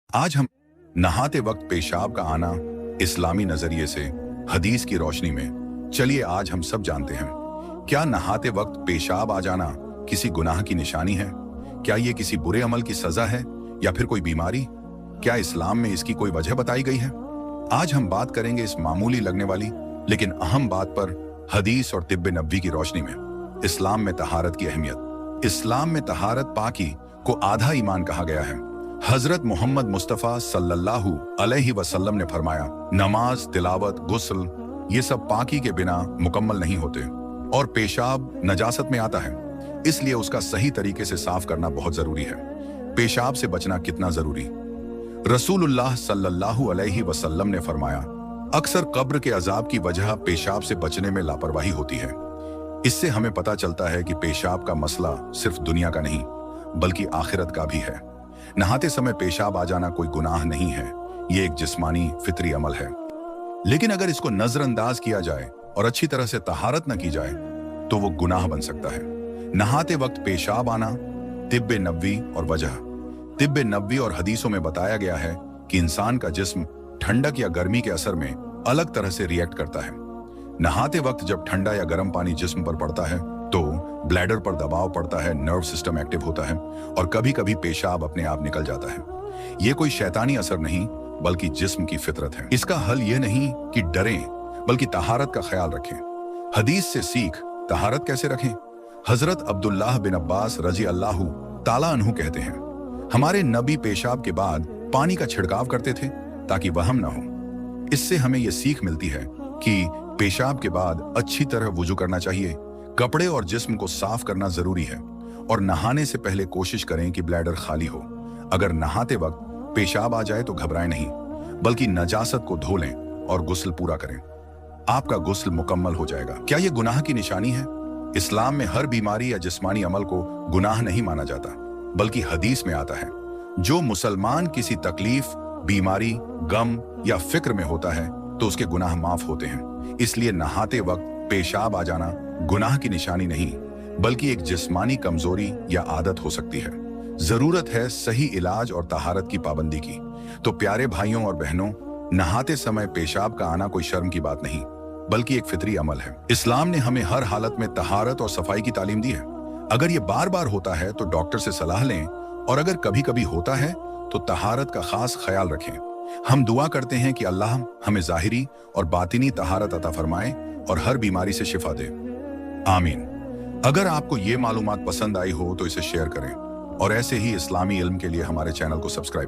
आज हम नहाते वक्त पेशाब का आना इस्लामी नजरिए से हदीस की रोशनी में, चलिए आज हम सब जानते हैं। क्या नहाते वक्त पेशाब आ जाना किसी गुनाह की निशानी है? क्या ये किसी बुरे अमल की सजा है या फिर कोई बीमारी? क्या इस्लाम में इसकी कोई वजह बताई गई है? आज हम बात करेंगे इस मामूली लगने वाली लेकिन अहम बात पर हदीस और तिब्बे नबवी की रोशनी में। इस्लाम में तहारत की अहमियत। इस्लाम में तहारत पाकी को आधा ईमान कहा गया है। हजरत मोहम्मद मुस्तफ़ा सल्लल्लाहु अलैहि वसल्लम ने फरमाया, नमाज, तिलावत, गुस्ल ये सब पाकी के बिना मुकम्मल नहीं होते और पेशाब नजासत में आता है, इसलिए उसका सही तरीके से साफ करना बहुत जरूरी है। पेशाब से बचना कितना जरूरी? रसूलुल्लाह सल्लल्लाहु अलैहि वसल्लम ने फरमाया, अक्सर कब्र के अजाब की वजह पेशाब से बचने में लापरवाही होती है। इससे हमें पता चलता है कि पेशाब का मसला सिर्फ दुनिया का नहीं बल्कि आखिरत का भी है। नहाते समय पेशाब आ जाना कोई गुनाह नहीं है, ये एक जिस्मानी फितरी अमल है। लेकिन अगर इसको नजरअंदाज किया जाए और अच्छी तरह से तहारत न की जाए तो वो गुनाह बन सकता है। नहाते वक्त पेशाब आना, तिब्बे नबवी और वजह। तिब्बे नबवी और हदीसों में बताया गया है कि इंसान का जिस्म ठंडक या गर्मी के असर में अलग तरह से रिएक्ट करता है। नहाते वक्त जब ठंडा या गर्म पानी जिस्म पर पड़ता है तो ब्लैडर पर दबाव पड़ता है, नर्व सिस्टम एक्टिव होता है और कभी कभी पेशाब अपने आप निकल जाता है। ये कोई शैतानी असर नहीं बल्कि जिस्म की फितरत है। इसका हल ये नहीं कि डरें बल्कि तहारत का ख्याल रखें। हदीस से सीख तहारत कैसे रखें। हजरत अब्दुल्लाह बिन अब्बास रजी अल्लाहु ताला अन्हु कहते हैं, हमारे नबी पेशाब के बाद पानी का छिड़काव करते थे ताकि वहम ना हो। इससे हमें यह सीख मिलती है कि पेशाब के बाद अच्छी तरह वुजू करना चाहिए, कपड़े और जिस्म को साफ करना जरूरी है और नहाने से पहले कोशिश करें कि ब्लैडर खाली हो। अगर नहाते वक्त पेशाब आ जाए तो घबराएं नहीं बल्कि नजासत को धो लें और गुस्ल पूरा करें। आपका गुस्ल मुकम्मल हो जाएगा। क्या यह गुनाह की निशानी है? इस्लाम में हर बीमारी या जिस्मानी अमल को गुनाह नहीं माना जाता बल्कि हदीस में आता है, जो मुसलमान किसी तकलीफ, बीमारी, गम या फिक्र में होता है तो उसके गुनाह माफ होते हैं। इसलिए नहाते वक्त पेशाब आ जाना गुनाह की निशानी नहीं बल्कि एक जिस्मानी कमजोरी या आदत हो सकती है। जरूरत है सही इलाज और तहारत की पाबंदी की। तो प्यारे भाइयों और बहनों, नहाते समय पेशाब का आना कोई शर्म की बात नहीं बल्कि एक फितरी अमल है। इस्लाम ने हमें हर हालत में तहारत और सफाई की तालीम दी है। अगर ये बार बार होता है तो डॉक्टर से सलाह लें और अगर कभी कभी होता है तो तहारत का खास ख्याल रखें। हम दुआ करते हैं कि अल्लाह हमें जाहिरी और बातिनी तहारत अता फरमाए और हर बीमारी से शिफा दे। आमीन। अगर आपको ये मालूमात पसंद आई हो तो इसे शेयर करें और ऐसे ही इस्लामी इल्म के लिए हमारे चैनल को सब्सक्राइब करें।